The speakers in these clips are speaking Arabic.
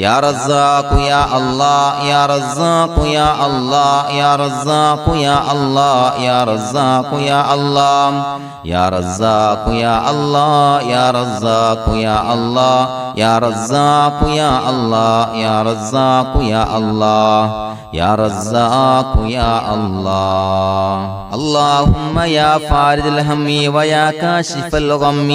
يا رزاق يا الله يا رزاق يا الله يا رزاق يا الله يا رزاق يا الله يا رزاق يا الله يا رزاق يا الله يا رزاق يا الله يا رزاق يا الله يا رزاق يا الله اللهم يا فارج الهم ويا كاشف الغم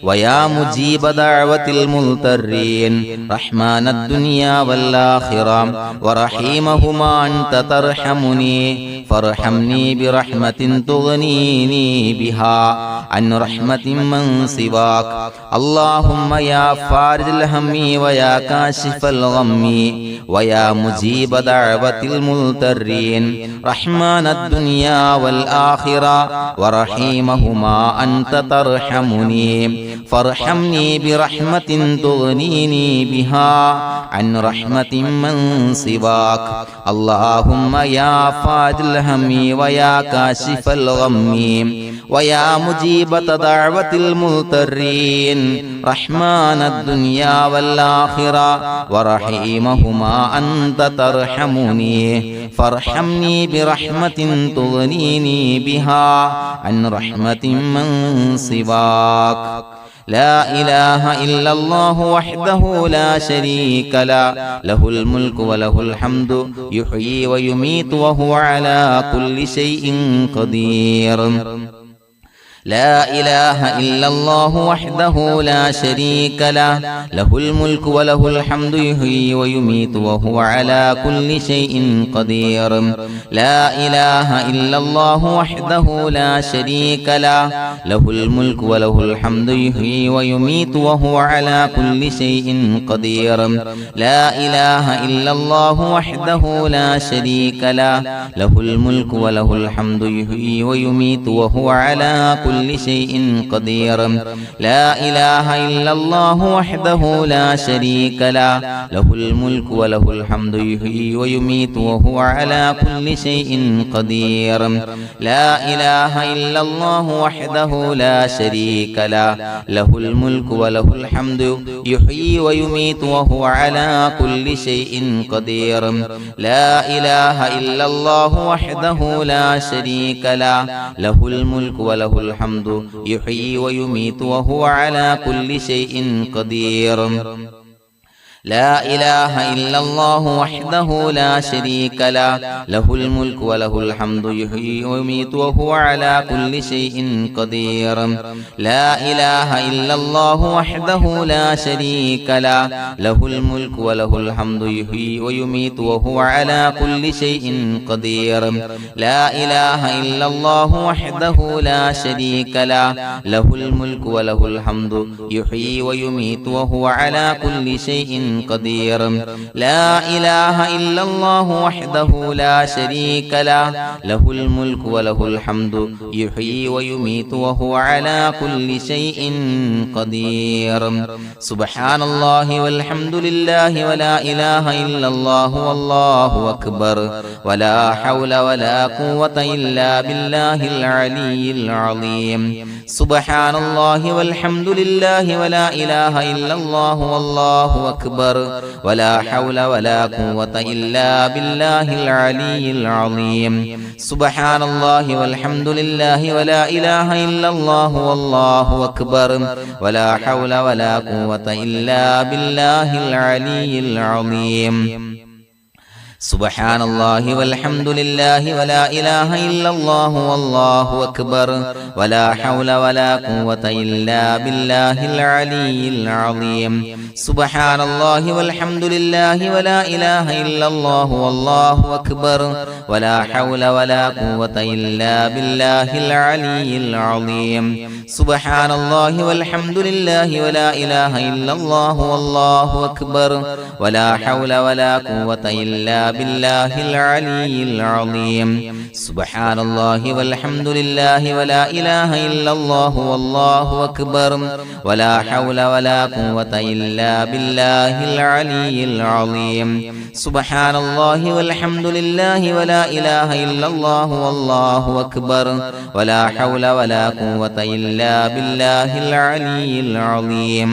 ويا مجيب دعوة المضطرين رحمن الدنيا والآخرة ورحيمهما أنت ترحمني فارحمني برحمة تغنيني بها عن رحمة من سواك اللهم يا فارج الهم ويا كاشف الغم ويا مجيب دعوة المضطرين رحمن الدنيا والآخرة ورحيمهما أنت ترحمني فارحمني برحمة تغنيني بها عن رحمة من سواك اللهم يا فارج الهم ويا كاشف الغم ويا مجيب دعوة المضطرين رحمن الدنيا والآخرة ورحيمهما أنت ترحمني فارحمني برحمة تغنيني بها عن رحمة من سواك لا إله إلا الله وحده لا شريك له له الملك وله الحمد يحيي ويميت وهو على كل شيء قدير لا إله إلا الله وحده لا شريك له له الملك وله الحمد يحيي ويميت وهو على كل شيء قدير لا إله إلا الله وحده لا شريك له له الملك وله الحمد يحيي ويميت وهو على كل شيء قدير لا إله إلا الله وحده لا شريك له له الملك وله الحمد يحيي ويميت وهو على كل شيء قدير لا إله إلا الله وحده لا شريك له له الملك وله الحمد يحيي ويميت وهو على كل شيء قدير لا إله إلا الله وحده لا شريك له له الملك وله الحمد يحيي ويميت وهو على كل شيء قدير لا إله إلا الله وحده لا شريك له له الملك وله الحمد يحيي ويميت وهو على كل شيء قدير لا إله إلا الله وحده لا شريك له له الملك وله الحمد يحيي ويميت وهو على كل شيء قدير لا إله إلا الله وحده لا شريك له له الملك وله الحمد يحيي ويميت وهو على كل شيء قدير لا إله إلا الله وحده لا شريك له له الملك وله الحمد يحيي ويميت وهو على كل شيء قدير لا إله إلا الله وحده لا شريك له له الملك وله الحمد يحيي ويميت وهو على كل شيء قدير سبحان الله والحمد لله ولا إله إلا الله والله أكبر ولا حول ولا قوة إلا بالله العلي العظيم سبحان الله والحمد لله ولا إله إلا الله والله أكبر ولا حول ولا قوة إلا بالله العلي العظيم سبحان الله والحمد لله ولا إله إلا الله والله أكبر ولا حول ولا قوة إلا بالله العلي العظيم سبحان الله والحمد لله ولا إله إلا الله والله أكبر ولا حول ولا قوة إلا بالله العلي العظيم سبحان الله والحمد لله ولا إله إلا الله والله أكبر ولا حول ولا قوة إلا بالله العلي العظيم سبحان الله والحمد لله ولا إله إلا الله والله أكبر ولا حول ولا قوة إلا بالله العلي العظيم سبحان الله والحمد لله ولا إله إلا الله والله أكبر ولا حول ولا قوة إلا بالله العلي العظيم سبحان الله والحمد لله ولا إله إلا الله والله أكبر ولا حول ولا قوة إلا بالله العلي العظيم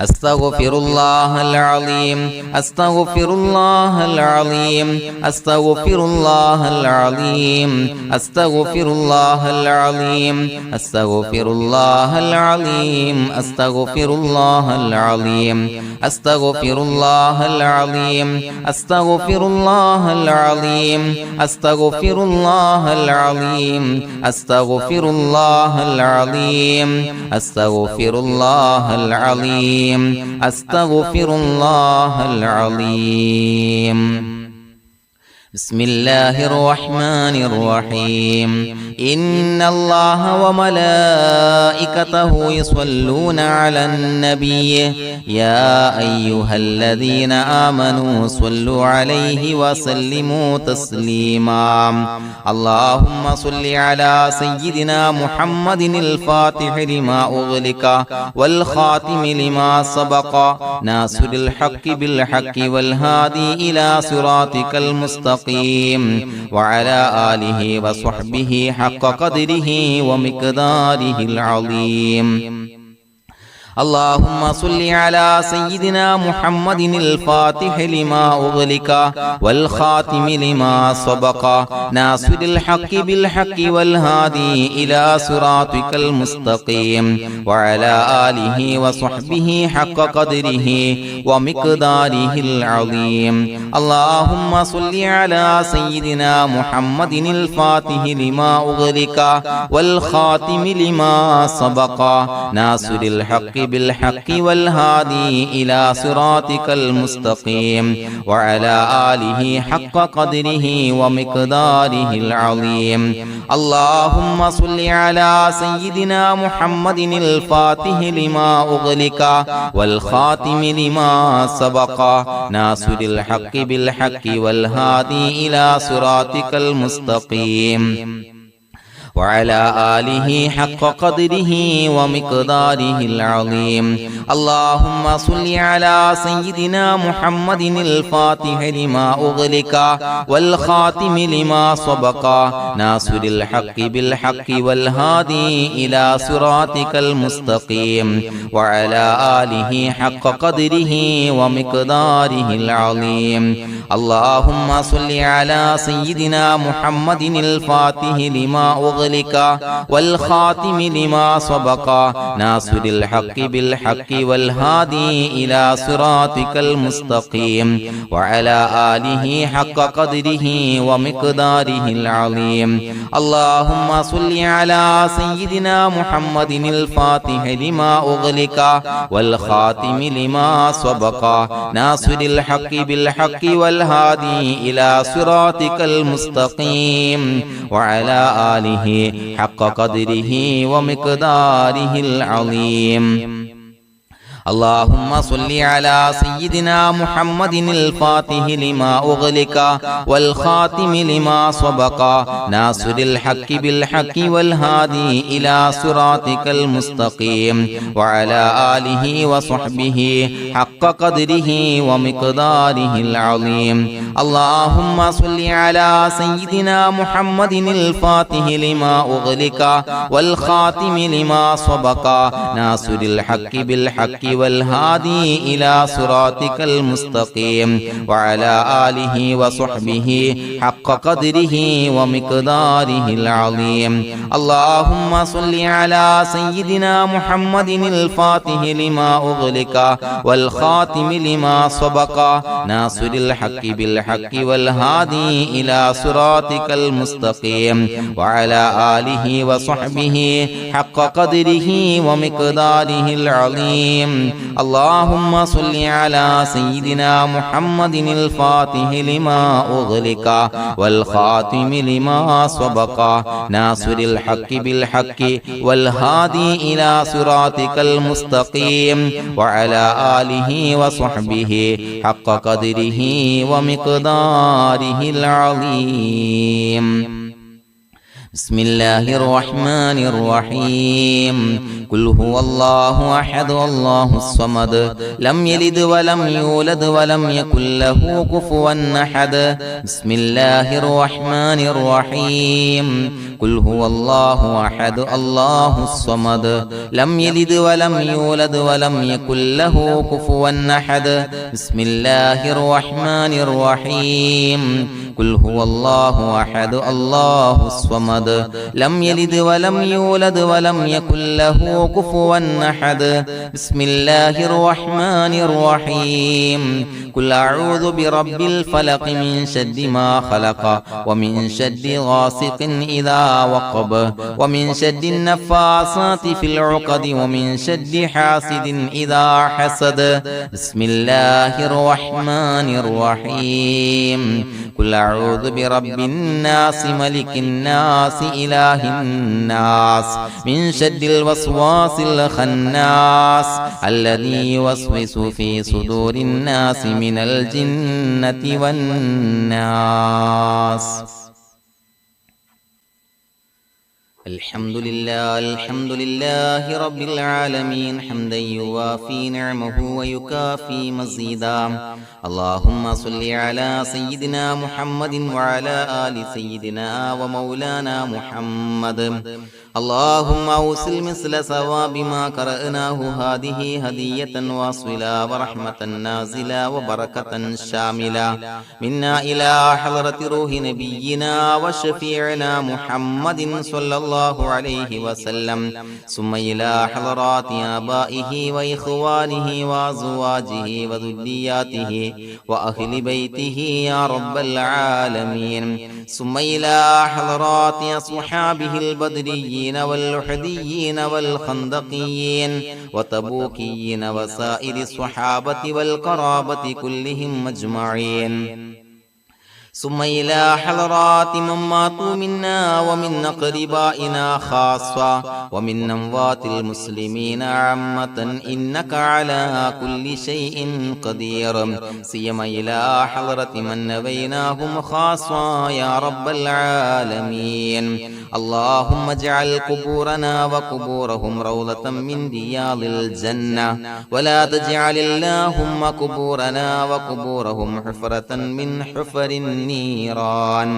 أستغفر الله العظيم أستغفر الله العظيم أستغفر الله العظيم أستغفر الله العظيم أستغفر الله العظيم أستغفر الله العظيم أستغفر الله العظيم أستغفر الله العظيم أستغفر الله العظيم أستغفر الله العظيم أستغفر الله العظيم أستغفر الله العظيم بسم الله الرحمن الرحيم إن الله وملائكته يصلون على النبي يا أيها الذين آمنوا صلوا عليه وسلموا تسليما اللهم صل على سيدنا محمد الفاتح لما أغلق والخاتم لما سبق ناصر الحق بالحق والهادي إلى صراطك المستقيم وعلى آله وصحبه حق قدره ومقداره العظيم اللهم صل على سيدنا محمد الفاتح لما أغلق والخاتم لما سبق ناصر الحق بالحق والهادي إلى صراطك المستقيم وعلى آله وصحبه حق قدره ومقداره العظيم اللهم صل على سيدنا محمد الفاتح لما أغلق والخاتم لما سبق ناصر الحق بالحق والهادي إلى صراطك المستقيم وعلى آله حق قدره ومقداره العظيم اللهم صل على سيدنا محمد الفاتح لما أغلق والخاتم لما سبق ناصر الحق بالحق والهادي إلى صراطك المستقيم وعلى آله حق قدره ومقداره العظيم اللهم صل على سيدنا محمد الفاتح لما أغلق والخاتم لما سبق ناصر الحق بالحق والهادي إلى صراطك المستقيم وعلى آله حق قدره ومقداره العظيم اللهم صل على سيدنا محمد الفاتح لما أغلق والخاتم لما سبق ناصر الحق بالحق والهادي إلى صراطك المستقيم وعلى آله حق قدره ومقداره العظيم اللهم صل على سيدنا محمد الفاتح لما أغلق والخاتم لما سبق ناصر الحق بالحق والهادي إلى صراطك المستقيم وعلى آله حق قدره ومقداره العظيم اللهم صل على سيدنا محمد الفاتح لما أغلق والخاتم لما سبق ناصر الحق بالحق والهادي إلى صراطك المستقيم وعلى آله وصحبه حق قدره ومقداره العظيم اللهم صل على سيدنا محمد الفاتح لما أغلق والخاتم لما سبق ناصر الحق بالحق والهادي إلى صراطك المستقيم وعلى آله وصحبه حق قدره ومقداره العظيم اللهم صل على سيدنا محمد الفاتح لما أغلق والخاتم لما سبق ناصر الحق بالحق والهادي إلى صراطك المستقيم وعلى آله وصحبه حق قدره ومقداره العظيم اللهم صل على سيدنا محمد الفاتح لما أغلق والخاتم لما سبق ناصر الحق بالحق والهادي إلى صراطك المستقيم وعلى آله وصحبه حق قدره ومقداره العظيم بسم الله الرحمن الرحيم قل هو الله أحد الله الصمد لم يلد ولم يولد ولم يكن له كفوا أحد بسم الله الرحمن الرحيم قل هو الله أحد الله الصمد لم يلد ولم يولد ولم يكن له كفوا أحد بسم الله الرحمن الرحيم قل هو الله أحد الله الصمد لم يلد ولم يولد ولم يكن له كفوا أحد بسم الله الرحمن الرحيم قل أعوذ برب الفلق من شر ما خلق ومن شر غاسق إذا وقب ومن شر النفاثات في العقد ومن شر حاسد إذا حسد بسم الله الرحمن الرحيم قل أعوذ برب الناس ملك الناس إله الناس من شر الوسواس الخناس الذي يوسوس في صدور الناس من الجنة والناس الحمد لله رب العالمين حمدا يوافي نعمه ويكافي مزيدا اللهم صل على سيدنا محمد وعلى آل سيدنا ومولانا محمد اللهم أوصل مثل ثواب ما قرأناه هذه هدية واصلة ورحمة نازلة وبركة شاملة منا إلى حضرة روح نبينا وشفيعنا محمد صلى الله عليه وسلم ثم إلى حضرات آبائه وإخوانه وأزواجه وذرياته وأهل بيته يا رب العالمين ثم إلى حضرات أصحابه البدريين والأحديين والخندقيين وتبوكيين وسائر الصحابة والقرابة كلهم أجمعين ثم إلى حضرات من ماتوا منا ومن أقربائنا خاصة ومن أموات المسلمين عامة إنك على كل شيء قدير سيما إلى حضرة من نبيناهم خاصة يا رب العالمين اللهم اجعل قبورنا وقبورهم روضة من رياض الجنة ولا تجعل اللهم قبورنا وقبورهم حفرة من حفر النيران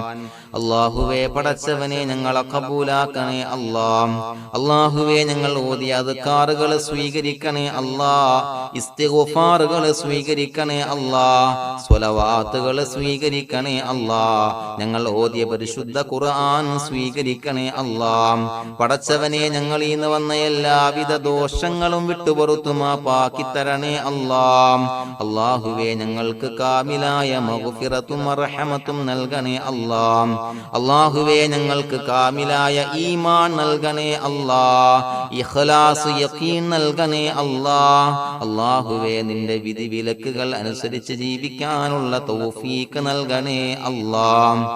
അല്ലാഹുവേ പടച്ചവനെ ഞങ്ങളെ കബൂലാക്കണേ അല്ലാഹ് അല്ലാഹുവേ ഞങ്ങൾ ഓതിയ അദ്കാറുകൾ സ്വീകരിക്കണേ അല്ലാഹ് ഇസ്തിഗ്ഫാറുകൾ സ്വീകരിക്കണേ അല്ലാഹ് സ്വലവാത്തുകൾ സ്വീകരിക്കണേ അല്ലാഹ് ഞങ്ങൾ ഓതിയ പരിശുദ്ധ ഖുർആൻ സ്വീകരിക്കണേ അല്ലാഹ് പടച്ചവനെ ഞങ്ങളിൽ നിന്ന് വന്ന എല്ലാവിധ ദോഷങ്ങളും വിട്ടുപുറത്തു മാപ്പാക്കി തരണേ അല്ലാഹ് അല്ലാഹുവേ ഞങ്ങൾക്ക് കാമിലായ മഗ്ഫിറത്തും റഹ്മത്തും നൽകണേ അല്ലാഹ് അല്ലാഹുവേ ഞങ്ങൾക്ക് കാമിലായ ഈമാൻ നൽകണേ അല്ലാഹ് ഇഖ്ലാസ് യഖീൻ നൽകണേ അല്ലാഹ് അല്ലാഹുവേ നിന്റെ വിധി വിലക്കുകൾ അനുസരിച്ച് ജീവിക്കാനുള്ള തൗഫീഖ് നൽകണേ അല്ലാഹ്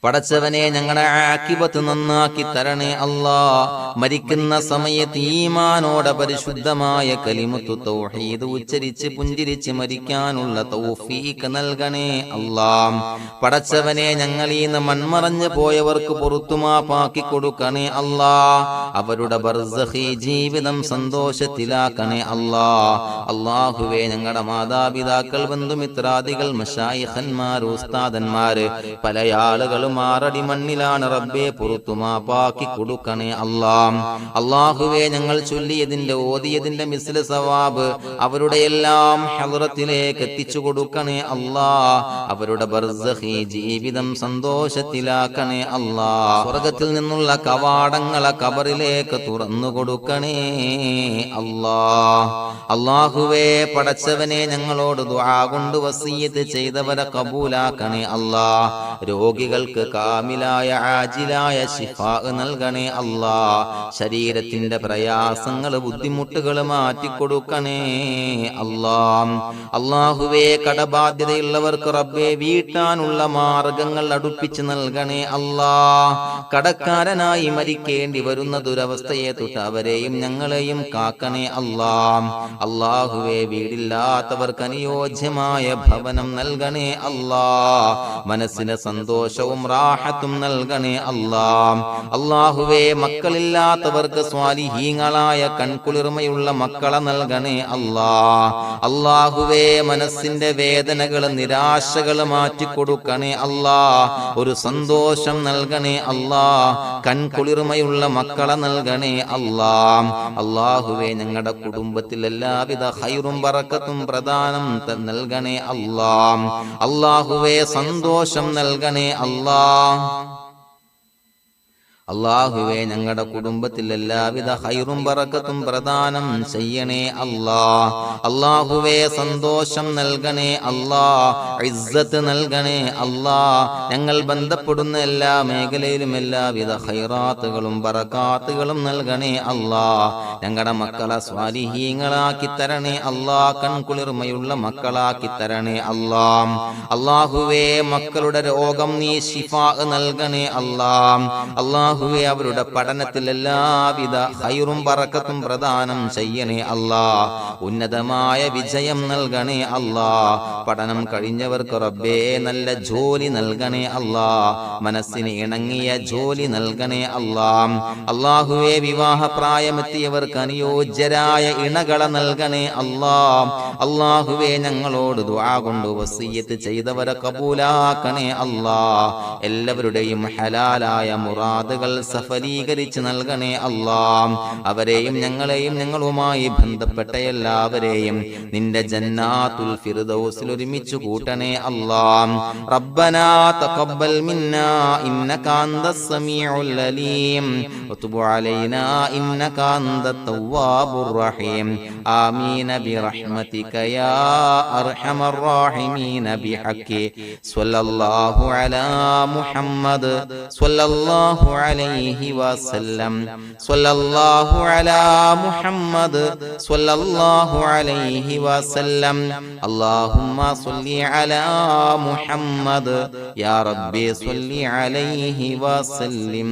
പടച്ചവനെ ഞങ്ങളുടെ ആഖിബത്ത് നന്നാക്കി തരണേ അല്ലാഹ് മരിക്കുന്ന സമയത്ത് ഈമാനോടെ പരിശുദ്ധമായ കലിമത്തു തൗഹീദ് ഉച്ചരിച്ച് പുഞ്ചിരിച്ച് മരിക്കാനുള്ള തൗഫീഖ് നൽകണേ അല്ലാഹ് പടച്ചവനെ ഞങ്ങളിൽ നിന്ന് മൺമറഞ്ഞു പോയവർക്ക് പുറത്തുമാപ്പാക്കി കൊടുക്കണേ അല്ലാഹ് അവരുടെ ബർസഖി ജീവിതം സന്തോഷത്തിലാക്കണേ അല്ലാഹ് അല്ലാഹുവേ ഞങ്ങളുടെ മാതാപിതാക്കൾ ബന്ധുമിത്രാദികൾ മശായിഖന്മാർ ഉസ്താദന്മാര് പല ആളുകളും മാറടി മണ്ണിലാണ് റബ്ബേ പുറത്തുമാപ്പാക്കി കൊടുക്കണേ അല്ലാഹ് അല്ലാഹുവേ ഞങ്ങൾ ചൊല്ലിയതിന്റെ ഓതിയതിന്റെ മിസ്ല സവാബ് അവരുടെ എല്ലാം ഹളറത്തിലേക്ക് എത്തിച്ചു കൊടുക്കണേ അല്ലാഹ് അവരുടെ ബർസഖി ജീവിതം സന്തോഷത്തിലാക്കണേ അല്ലാഹ് സ്വർഗ്ഗത്തിൽ നിന്നുള്ള കവാടങ്ങളെ ഖബറിലേക്ക് തുറന്നു കൊടുക്കണേ അല്ലാഹ് അല്ലാഹുവേ പടച്ചവനെ ഞങ്ങളോട് ദുആ കൊണ്ട് വസിയത്ത് ചെയ്തവരെ കബൂലാക്കണേ അല്ലാഹ് രോഗികൾക്ക് കാമിലായ ആജിലായ ശിഫാ നൽകണേ അല്ലാഹ് ശരീരത്തിന്റെ പ്രയാസങ്ങൾ ബുദ്ധിമുട്ടുകൾ മാറ്റിക്കൊടുക്കണേ അല്ലാഹ് അല്ലാഹുവേ കടബാധ്യതയുള്ളവർക്ക് റബ്ബേ വീട്ടാനുള്ള മാർഗങ്ങൾ അടുപ്പിച്ച് നൽകണേ അല്ലാഹ് കടക്കാരനായി മരിക്കേണ്ടി വരുന്ന ദുരവസ്ഥയെ തൊട്ട് അവരെയും ഞങ്ങളെയും കാക്കണേ അല്ലാഹ് അല്ലാഹുവേ വീടില്ലാത്തവർക്ക് അനുയോജ്യമായ ഭവനം നൽകണേ അല്ലാഹ് മനസ്സിന് സന്തോഷവും റാഹത്തും നൽകണേ അല്ലാ. അല്ലാഹുവേ മക്കളില്ലാത്തവർക്ക് സ്വാലിഹീങ്ങളായ കൺകുളിർമയുള്ള മക്കളെ നൽകണേ അല്ലാ. അല്ലാഹുവേ മനസ്സിന്റെ വേദനകൾ നിരാശകൾ മാറ്റിക്കൊടുക്കണേ അല്ലാ. ഒരു സന്തോഷം നൽകണേ അല്ലാ. കൺകുളിർമയുള്ള മക്കളെ നൽകണേ അല്ലാ. അല്ലാഹുവേ ഞങ്ങളുടെ കുടുംബത്തിൽ എല്ലാവിധ ഖൈറും ബറക്കത്തും പ്രദാനം നൽകണേ അല്ലാ. അല്ലാഹുവേ സന്തോഷം നൽകണേ അല്ലാ. അല്ലാഹുവേ ഞങ്ങളുടെ കുടുംബത്തിൽ എല്ലാവിധ ഖൈറും ബറക്കത്തും പ്രദാനം ചെയ്യണേ അല്ലാ. അല്ലാഹുവേ സന്തോഷം നൽകണേ അല്ലാ. ഇസ്സത്ത് നൽകണേ അല്ലാ. ഞങ്ങൾ ബന്ധപ്പെടുന്ന എല്ലാ മേഖലയിലും എല്ലാവിധ ഖൈറാത്തുകളും ബറകാത്തുകളും നൽകണേ അല്ലാ. ഞങ്ങളുടെ മക്കളെ സ്വാലിഹീങ്ങളാക്കി തരണേ അല്ലാ. കൺകുളിർമയുള്ള മക്കളാക്കി തരണേ അല്ലാ. അല്ലാഹുവേ മക്കളുടെ രോഗം നീ ശിഫാ നൽകണേ അല്ലാ. അല്ലാഹുവേ അവരുടെ പഠനത്തിൽ എല്ലാവിധ ഖൈറും ബറക്കത്തും പ്രദാനം ചെയ്യണേ അല്ലാ. ഉന്നതമായ വിജയം നൽകണേ അല്ലാ. പഠനം കഴിഞ്ഞവർക്ക് റബ്ബേ നല്ല ജോലി നൽകണേ അല്ലാ. മനസ്സിന് ഇണങ്ങിയ ജോലി നൽകണേ അല്ലാ. അല്ലാഹുവേ വിവാഹപ്രായമെത്തിയവർക്ക് അനുയോജ്യരായ ഇണകളെ നൽകണേ അല്ലാ. അല്ലാഹുവേ ഞങ്ങളോട് ദുആ കൊണ്ട് വസിയ്യത്ത് ചെയ്തവരെ കബൂലാക്കണേ അല്ലാ. എല്ലാവരുടെയും ഹലാലായ മുറാദുകൾ സഫലീകരിച്ച് നൽകണേ അല്ലാ. അവരെയും ഞങ്ങളെയും ഞങ്ങളുമായി ബന്ധപ്പെട്ട എല്ലാവരെയും നിന്റെ ജന്നാത്തുൽ ഫിർദൗസിൽ ഒരുമിച്ച് കൂട്ടണേ അല്ലാ. റബ്ബനാ തഖബ്ബൽ മിന്നാ ഇന്നക അന്തസ് സമീഉൽ അലീം വതുബ് അലൈനാ ഇന്നക അന്തത് തവ്വാബുർ റഹീം. ആമീൻ ബിറഹ്മതിക യാ അർഹമർ റഹീമീൻ ബിഹഖി സ്വല്ലല്ലാഹു അലാ മുഹമ്മദ് സ്വല്ലല്ലാഹു അലൈഹി വസല്ലം. സ്വല്ലല്ലാഹു അലാ മുഹമ്മദ് സ്വല്ലല്ലാഹു അലൈഹി വസല്ലം. അല്ലാഹുമ്മ സ്വല്ലി അലാ മുഹമ്മദ് യാ റബ്ബി സ്വല്ലി അലൈഹി വസല്ലം.